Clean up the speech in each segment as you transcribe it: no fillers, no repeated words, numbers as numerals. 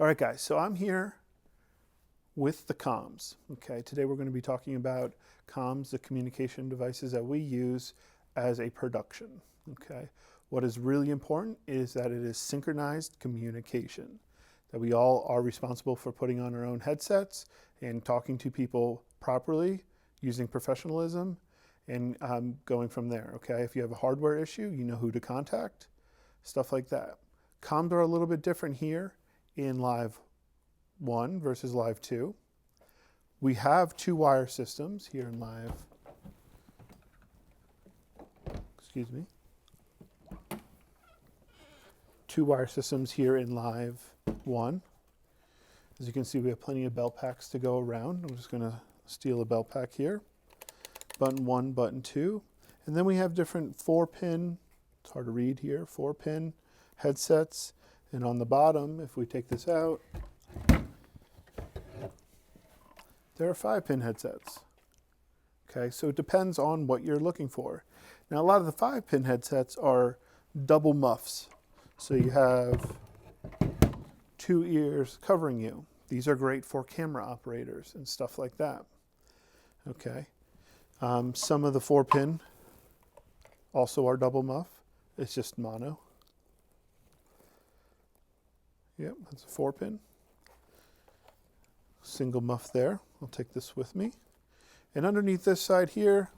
All right, guys, so I'm here with the comms. Okay, today we're going to be talking about comms, the communication devices that we use as a production. Okay, what is really important is that it is synchronized communication, that we all are responsible for putting on our own headsets and talking to people properly using professionalism and going from there. Okay, if you have a hardware issue, you know who to contact, stuff like that. Comms are a little bit different here in Live 1 versus Live 2. We have two wire systems here in Live, excuse me, two wire systems here in Live 1. As you can see, we have plenty of bell packs to go around. I'm just going to steal a bell pack here. Button 1, button 2. And then we have different 4-pin, it's hard to read here, 4-pin headsets. And on the bottom, if we take this out, there are 5-pin headsets. Okay, so it depends on what you're looking for. Now, a lot of the 5-pin headsets are double muffs. So you have two ears covering you. These are great for camera operators and stuff like that. Okay. Some of the 4-pin also are double muff. It's just mono. Yep, that's a 4-pin. Single muff there. I'll take this with me. And underneath this side here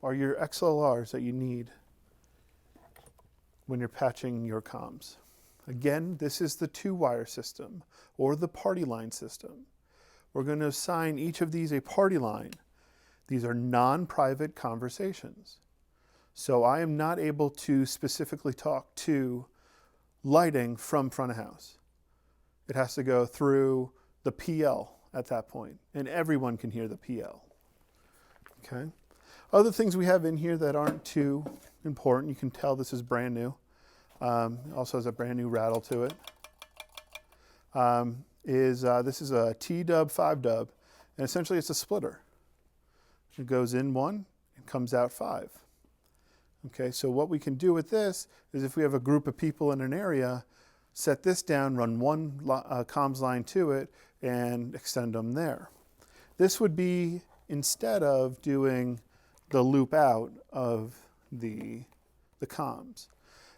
are your XLRs that you need when you're patching your comms. Again, this is the 2-wire system or the party line system. We're going to assign each of these a party line. These are non-private conversations. So I am not able to specifically talk to lighting from front of house. It has to go through the PL at that point, and everyone can hear the PL. Okay. Other things we have in here that aren't too important, you can tell this is brand new. Also has a brand new rattle to it. This is a T-dub, 5-dub, and essentially it's a splitter. It goes in 1 and comes out 5. Okay, so what we can do with this is if we have a group of people in an area, set this down, run one comms line to it, and extend them there. This would be instead of doing the loop out of the comms.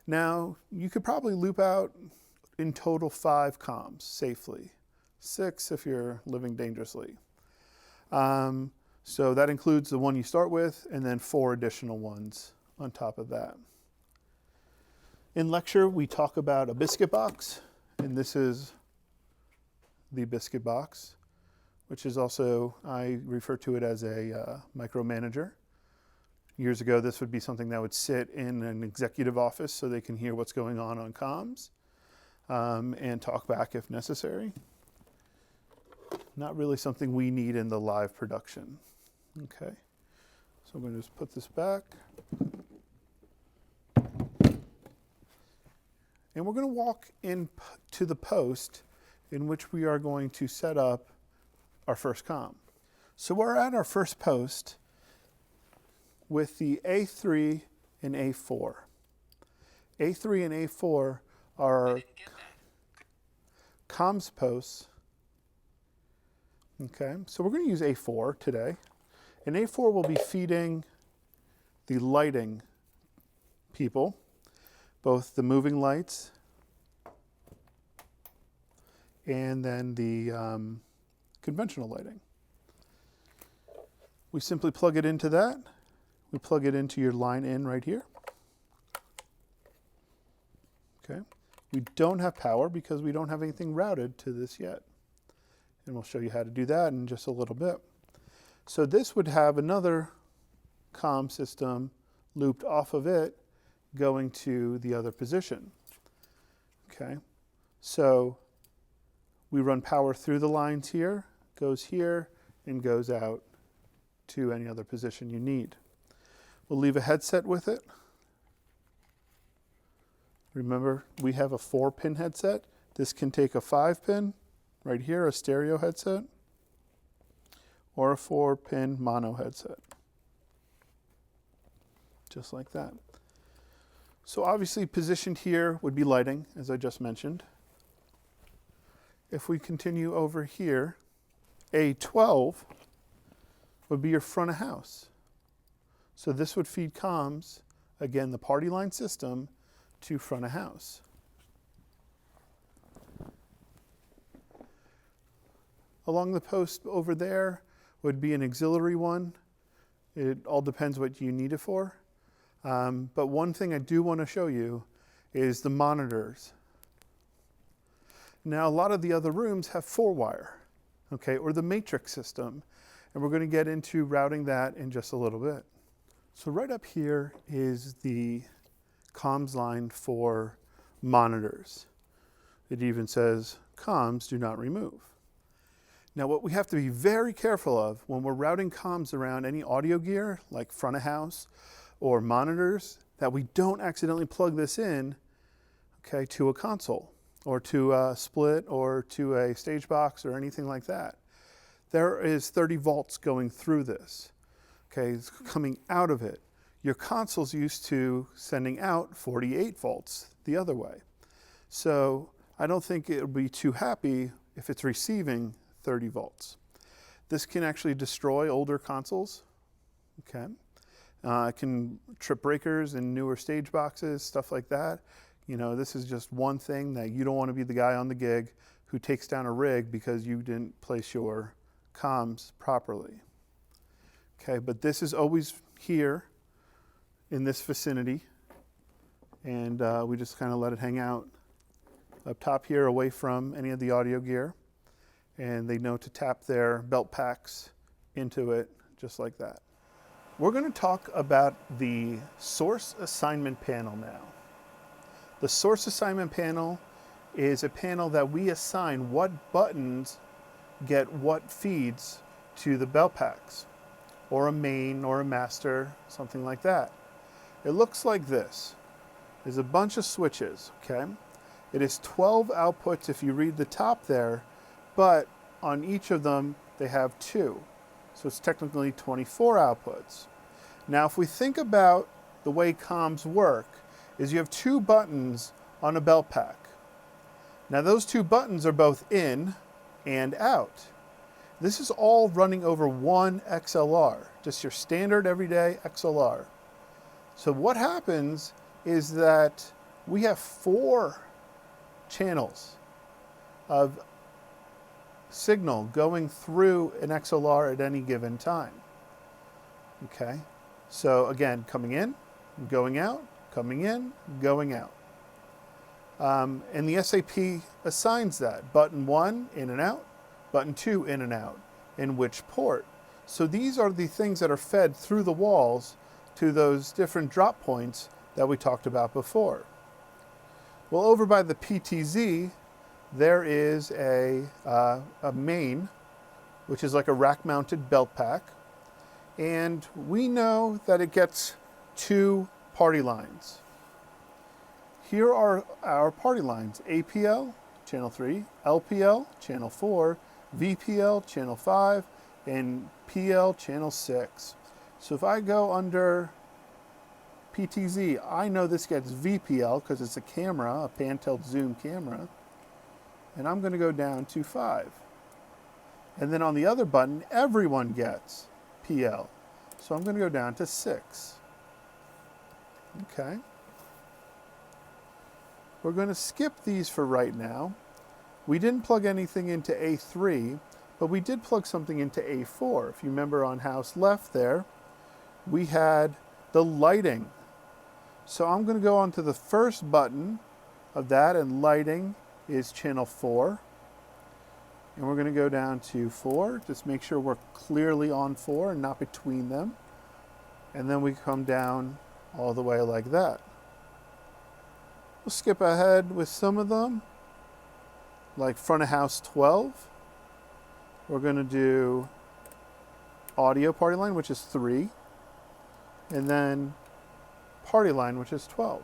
Now, you could probably loop out in total 5 comms safely. 6 if you're living dangerously. So that includes the one you start with and then 4 additional ones on top of that. In lecture, we talk about a biscuit box, and this is the biscuit box, which is also, I refer to it as a micromanager. Years ago, this would be something that would sit in an executive office so they can hear what's going on comms and talk back if necessary. Not really something we need in the live production. Okay, so I'm going to just put this back. And we're going to walk into the post in which we are going to set up our first comm. So we're at our first post with the A3 and A4. A3 and A4 are comms posts. Okay, so we're going to use A4 today. And A4 will be feeding the lighting people, both the moving lights and then the conventional lighting. We simply plug it into that. We plug it into your line in right here. Okay. We don't have power because we don't have anything routed to this yet. And we'll show you how to do that in just a little bit. So this would have another comm system looped off of it going to the other position. Okay. So we run power through the lines here, goes here, and goes out to any other position you need. We'll leave a headset with it. Remember, we have a 4-pin headset. This can take a 5-pin, right here, a stereo headset, or a 4-pin mono headset. Just like that. So obviously positioned here would be lighting, as I just mentioned. If we continue over here, A12 would be your front of house. So this would feed comms, again, the party line system, to front of house. Along the post over there would be an auxiliary one. It all depends what you need it for. But one thing I do want to show you is the monitors. Now, a lot of the other rooms have 4-wire, okay, or the matrix system. And we're going to get into routing that in just a little bit. So right up here is the comms line for monitors. It even says, comms do not remove. Now, what we have to be very careful of when we're routing comms around any audio gear, like front of house or monitors, that we don't accidentally plug this in, okay, to a console or to a split or to a stage box or anything like that. There is 30 volts going through this, okay, it's coming out of it. Your console's used to sending out 48 volts the other way. So I don't think it would be too happy if it's receiving 30 volts. This can actually destroy older consoles, okay? It can trip breakers in newer stage boxes, stuff like that. You know, this is just one thing that you don't want to be the guy on the gig who takes down a rig because you didn't place your comms properly. Okay, but this is always here in this vicinity, and we just kind of let it hang out up top here away from any of the audio gear, and they know to tap their belt packs into it just like that. We're going to talk about the source assignment panel now. The source assignment panel is a panel that we assign what buttons get what feeds to the belt packs, or a main or a master, something like that. It looks like this. There's a bunch of switches, okay? It is 12 outputs if you read the top there, but on each of them they have 2. So it's technically 24 outputs. Now if we think about the way comms work, is you have 2 buttons on a belt pack. Now those 2 buttons are both in and out. This is all running over one XLR, just your standard everyday XLR. So what happens is that we have 4 channels of signal going through an XLR at any given time. Okay, so again, coming in, going out, coming in, going out. And the SAP assigns that. Button 1, in and out. Button 2, in and out. In which port. So these are the things that are fed through the walls to those different drop points that we talked about before. Well, over by the PTZ, there is a main, which is like a rack-mounted belt pack. And we know that it gets 2 party lines. Here are our party lines: APL, channel 3, LPL, channel 4, VPL, channel 5, and PL, channel 6. So if I go under PTZ, I know this gets VPL because it's a camera, a pan-tilt zoom camera, and I'm going to go down to 5. And then on the other button, everyone gets PL. So I'm going to go down to 6. Okay. We're going to skip these for right now. We didn't plug anything into A3, but we did plug something into A4. If you remember on house left there, we had the lighting. So I'm going to go on to the first button of that, and lighting is channel 4. And we're going to go down to 4. Just make sure we're clearly on 4 and not between them. And then we come down all the way like that. We'll skip ahead with some of them, like front of house 12. We're going to do audio party line, which is 3, and then party line, which is 12.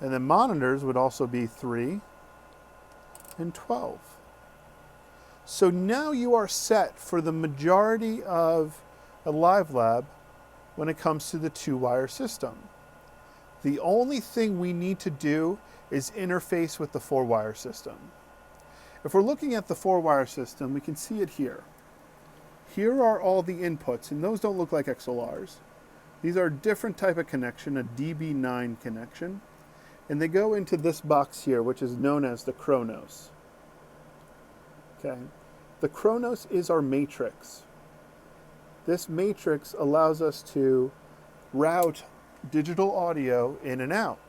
And then monitors would also be 3 and 12. So now you are set for the majority of a live lab when it comes to the 2-wire system. The only thing we need to do is interface with the 4-wire system. If we're looking at the 4-wire system, we can see it here. Here are all the inputs, and those don't look like XLRs. These are a different type of connection, a DB9 connection, and they go into this box here, which is known as the Chronos. Okay. The Chronos is our matrix. This matrix allows us to route digital audio in and out.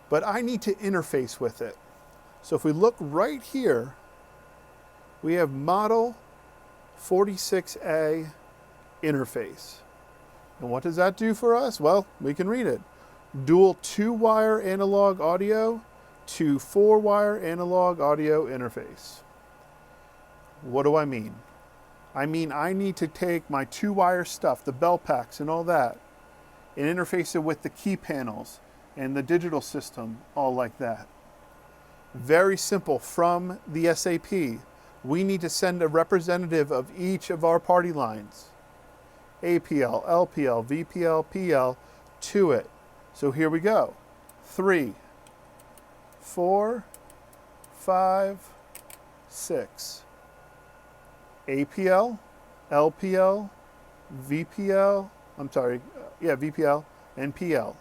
But I need to interface with it. So if we look right here, we have model 46A interface. And what does that do for us? Well, we can read it. Dual 2-wire analog audio to 4-wire analog audio interface. What do I mean? I mean I need to take my 2-wire stuff, the bell packs and all that, and interface it with the key panels and the digital system, all like that. Very simple. From the SAP, we need to send a representative of each of our party lines, APL, LPL, VPL, PL, to it. So here we go. 3, 4, 5, 6. APL, LPL, VPL, VPL, and PL.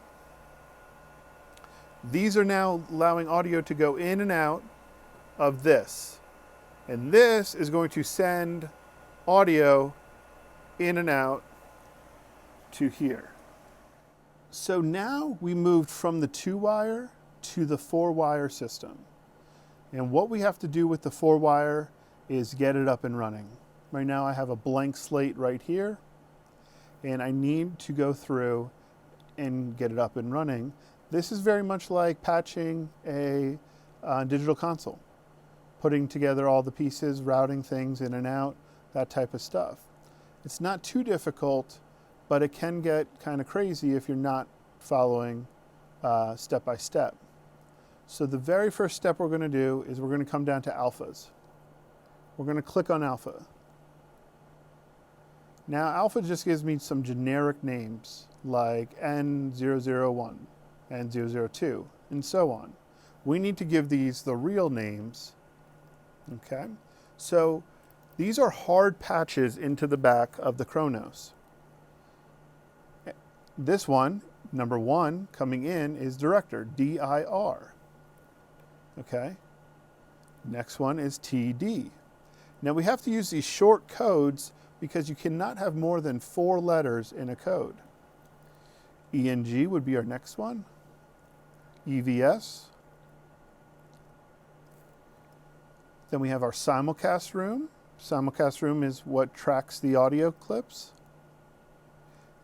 These are now allowing audio to go in and out of this. And this is going to send audio in and out to here. So now we moved from the 2-wire to the 4-wire system. And what we have to do with the 4-wire is get it up and running. Right now I have a blank slate right here, and I need to go through and get it up and running. This is very much like patching a digital console, putting together all the pieces, routing things in and out, that type of stuff. It's not too difficult, but it can get kind of crazy if you're not following step by step. So the very first step we're going to do is we're going to come down to alphas. We're going to click on alpha. Now alpha just gives me some generic names like N001, N002, and so on. We need to give these the real names. Okay, so these are hard patches into the back of the Chronos. This one, number 1, coming in is director, DIR. Okay, next one is TD. Now we have to use these short codes because you cannot have more than 4 letters in a code. ENG would be our next one. EVS. Then we have our simulcast room. Simulcast room is what tracks the audio clips.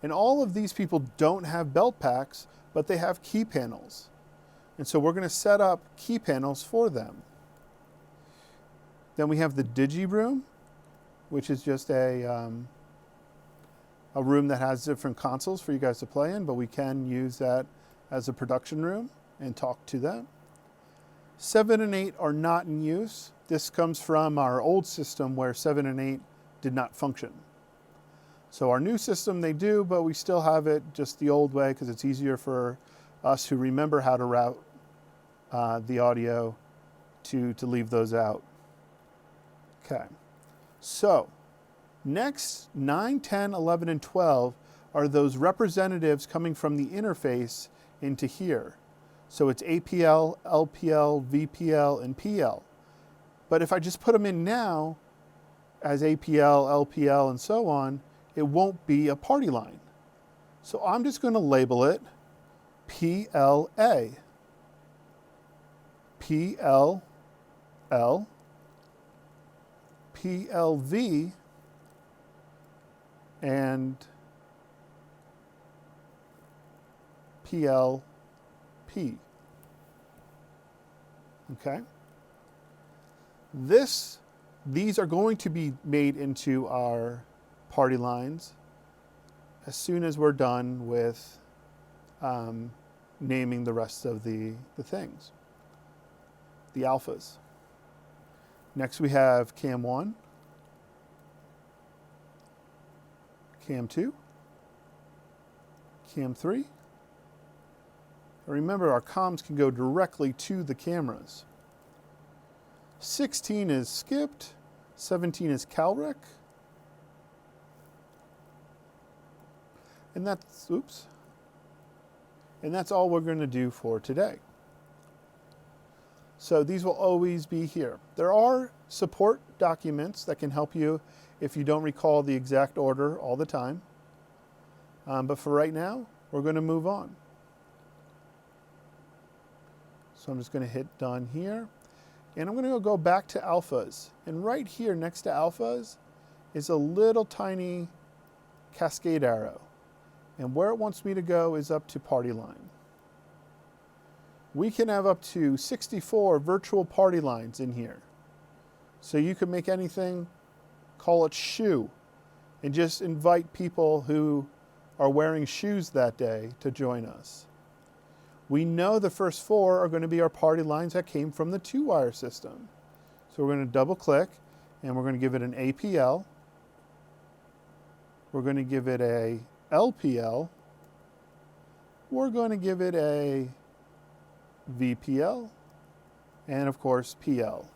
And all of these people don't have belt packs, but they have key panels. And so we're going to set up key panels for them. Then we have the Digi room, which is just a room that has different consoles for you guys to play in, but we can use that as a production room and talk to them. 7 and 8 are not in use. This comes from our old system where 7 and 8 did not function. So our new system they do, but we still have it just the old way because it's easier for us to remember how to route the audio to leave those out. Okay, so next 9, 10, 11, and 12 are those representatives coming from the interface into here. So it's APL, LPL, VPL, and PL. But if I just put them in now as APL, LPL, and so on, it won't be a party line. So I'm just going to label it PLA. PLL, PLV, and PLP. Okay? These are going to be made into our party lines as soon as we're done with naming the rest of the things, the alphas. Next we have Cam 1, Cam 2, Cam 3, remember, our comms can go directly to the cameras. 16 is skipped, 17 is CalREC, and that's, oops, and that's all we're going to do for today. So these will always be here. There are support documents that can help you if you don't recall the exact order all the time. But for right now, we're going to move on. So I'm just going to hit done here. And I'm going to go back to alphas. And right here next to alphas is a little tiny cascade arrow. And where it wants me to go is up to party line. We can have up to 64 virtual party lines in here. So you can make anything, call it shoe, and just invite people who are wearing shoes that day to join us. We know the first 4 are going to be our party lines that came from the 2-wire system. So we're going to double click and we're going to give it an APL. We're going to give it a LPL. We're going to give it a VPL, and of course PL.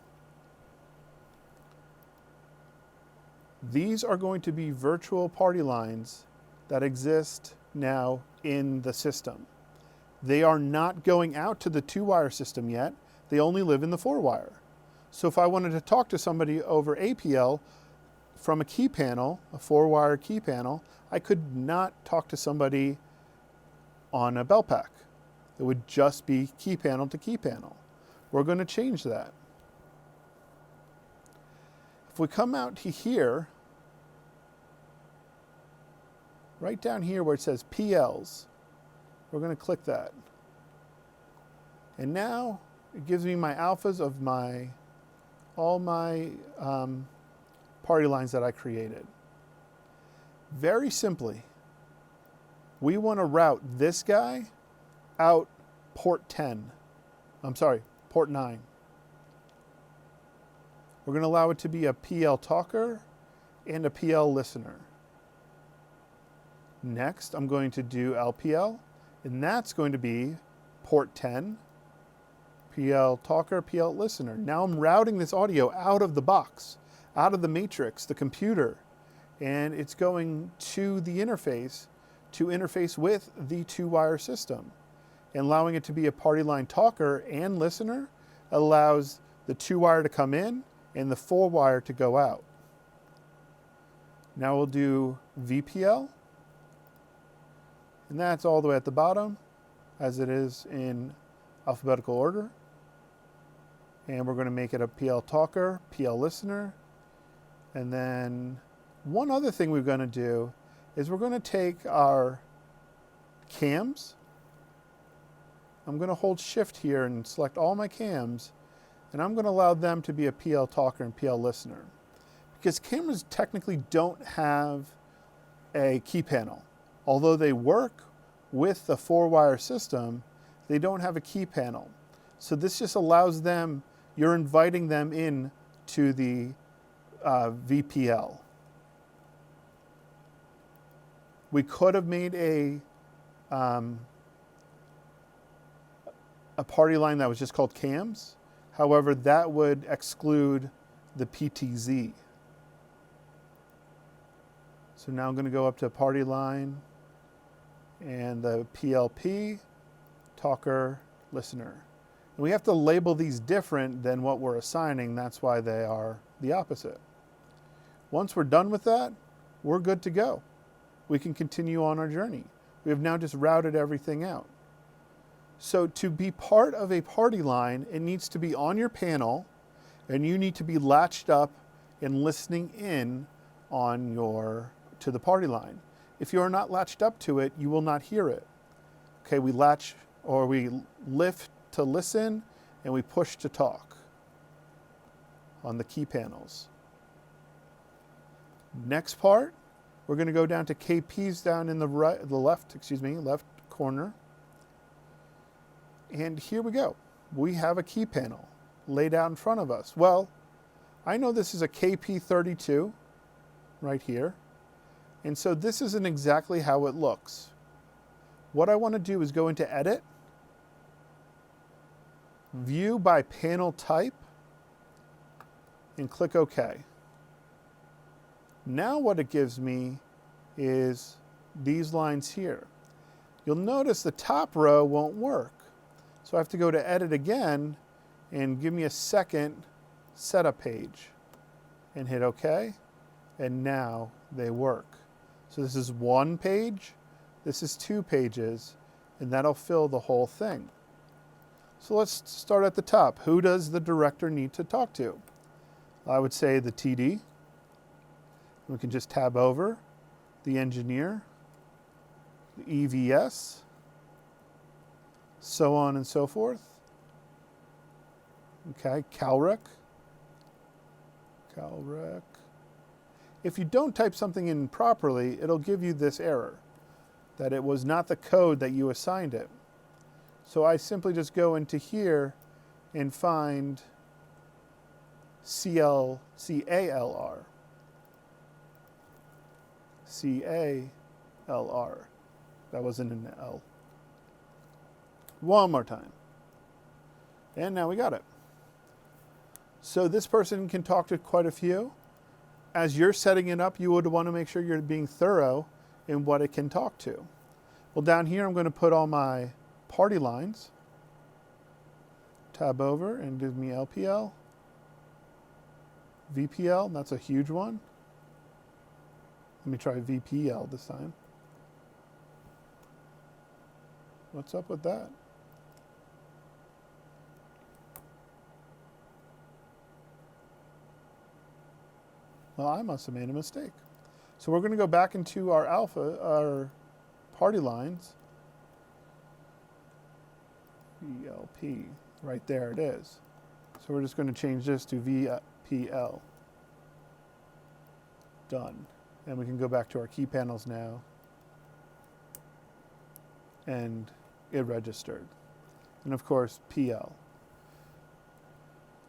These are going to be virtual party lines that exist now in the system. They are not going out to the 2-wire system yet. They only live in the 4-wire. So if I wanted to talk to somebody over APL from a key panel, a 4-wire key panel, I could not talk to somebody on a Belpack. It would just be key panel to key panel. We're going to change that. If we come out to here, right down here where it says PLs, we're going to click that. And now it gives me my alphas of all my party lines that I created. Very simply, we want to route this guy out port 10. Port 9. We're going to allow it to be a PL talker and a PL listener. Next, I'm going to do LPL, and that's going to be port 10, PL talker, PL listener. Now I'm routing this audio out of the box, out of the matrix, the computer, and it's going to the interface to interface with the 2-wire system. And allowing it to be a party line talker and listener allows the 2-wire to come in and the 4-wire to go out. Now we'll do VPL, and that's all the way at the bottom as it is in alphabetical order. And we're going to make it a PL talker, PL listener. And then one other thing we're going to do is we're going to take our cams. I'm going to hold shift here and select all my cams, and I'm going to allow them to be a PL talker and PL listener. Because cameras technically don't have a key panel. Although they work with the 4-wire system, they don't have a key panel. So this just allows them, you're inviting them in to the VPL. We could have made a party line that was just called cams. However, that would exclude the PTZ. So now I'm going to go up to party line and the PLP, talker, listener. And we have to label these different than what we're assigning. That's why they are the opposite. Once we're done with that, we're good to go. We can continue on our journey. We have now just routed everything out. So to be part of a party line, it needs to be on your panel, and you need to be latched up and listening in to the party line. If you are not latched up to it, you will not hear it. Okay, we latch or we lift to listen and we push to talk on the key panels. Next part, we're going to go down to KPs down in the left corner. And here we go. We have a key panel laid out in front of us. Well, I know this is a KP32 right here. And so this isn't exactly how it looks. What I want to do is go into Edit, View by panel type, and click OK. Now what it gives me is these lines here. You'll notice the top row won't work. So I have to go to Edit again and give me a second setup page and hit OK. And now they work. So this is one page, this is 2 pages, and that'll fill the whole thing. So let's start at the top. Who does the director need to talk to? I would say the TD. We can just tab over the engineer, the EVS, so on and so forth. Okay, CalRec. If you don't type something in properly, it'll give you this error, that it was not the code that you assigned it. So I simply just go into here and find CALR. That wasn't an L. One more time. And now we got it. So this person can talk to quite a few. As you're setting it up, you would want to make sure you're being thorough in what it can talk to. Well, down here, I'm going to put all my party lines. Tab over and give me LPL. VPL, that's a huge one. Let me try VPL this time. What's up with that? Well, I must have made a mistake. So we're going to go back into our our party lines. VLP, right there it is. So we're just going to change this to VPL. Done. And we can go back to our key panels now. And it registered. And of course, PL.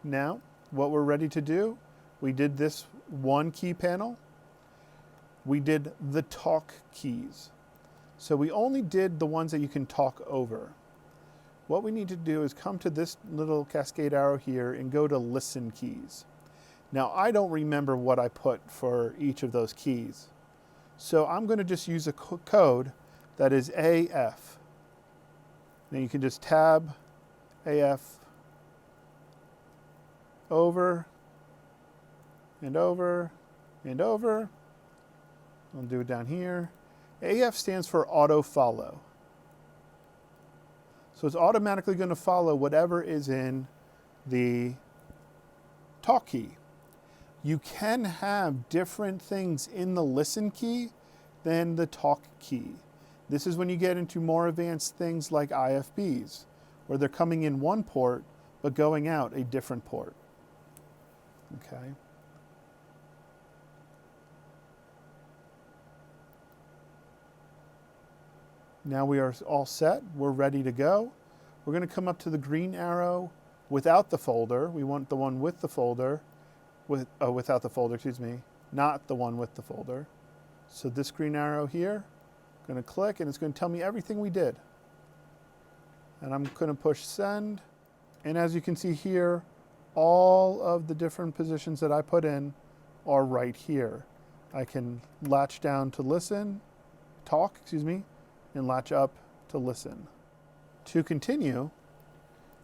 Now, what we're ready to do, we did this one key panel. We did the talk keys. So we only did the ones that you can talk over. What we need to do is come to this little cascade arrow here and go to listen keys. Now, I don't remember what I put for each of those keys. So I'm going to just use a code that is AF. Now you can just tab AF over and over and over. I'll do it down here. AF stands for auto follow. So it's automatically going to follow whatever is in the talk key. You can have different things in the listen key than the talk key. This is when you get into more advanced things like IFBs, where they're coming in one port, but going out a different port. Okay. Now we are all set. We're ready to go. We're going to come up to the green arrow without the folder. We want the one with the folder, without the folder, excuse me, not the one with the folder. So this green arrow here, I'm going to click and it's going to tell me everything we did. And I'm going to push send. And as you can see here, all of the different positions that I put in are right here. I can latch down to talk, and latch up to listen. To continue,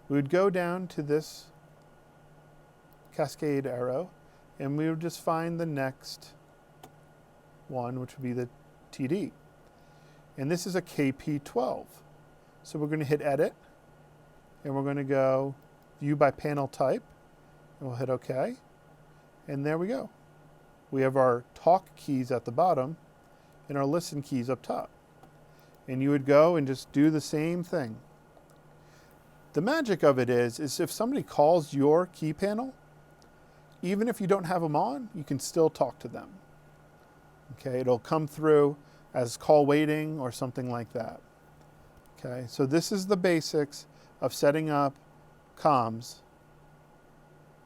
we would go down to this cascade arrow and we would just find the next one, which would be the TD. And this is a KP12. So we're going to hit edit and we're going to go view by panel type and we'll hit OK. And there we go. We have our talk keys at the bottom and our listen keys up top. And you would go and just do the same thing. The magic of it is if somebody calls your key panel, even if you don't have them on, you can still talk to them. Okay, it'll come through as call waiting or something like that. Okay, so this is the basics of setting up comms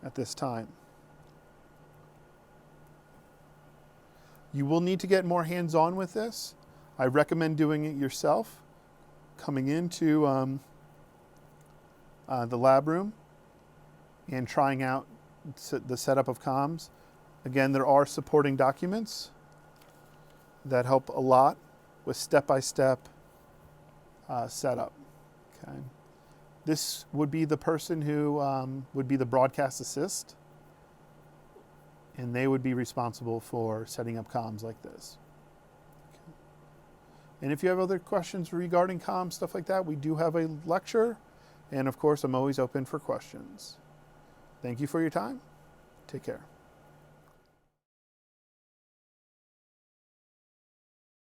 at this time. You will need to get more hands-on with this. I recommend doing it yourself, coming into the lab room and trying out the setup of comms. Again, there are supporting documents that help a lot with step-by-step setup. Okay. This would be the person who would be the broadcast assist, and they would be responsible for setting up comms like this. Okay. And if you have other questions regarding comms, stuff like that, we do have a lecture, and of course, I'm always open for questions. Thank you for your time. Take care.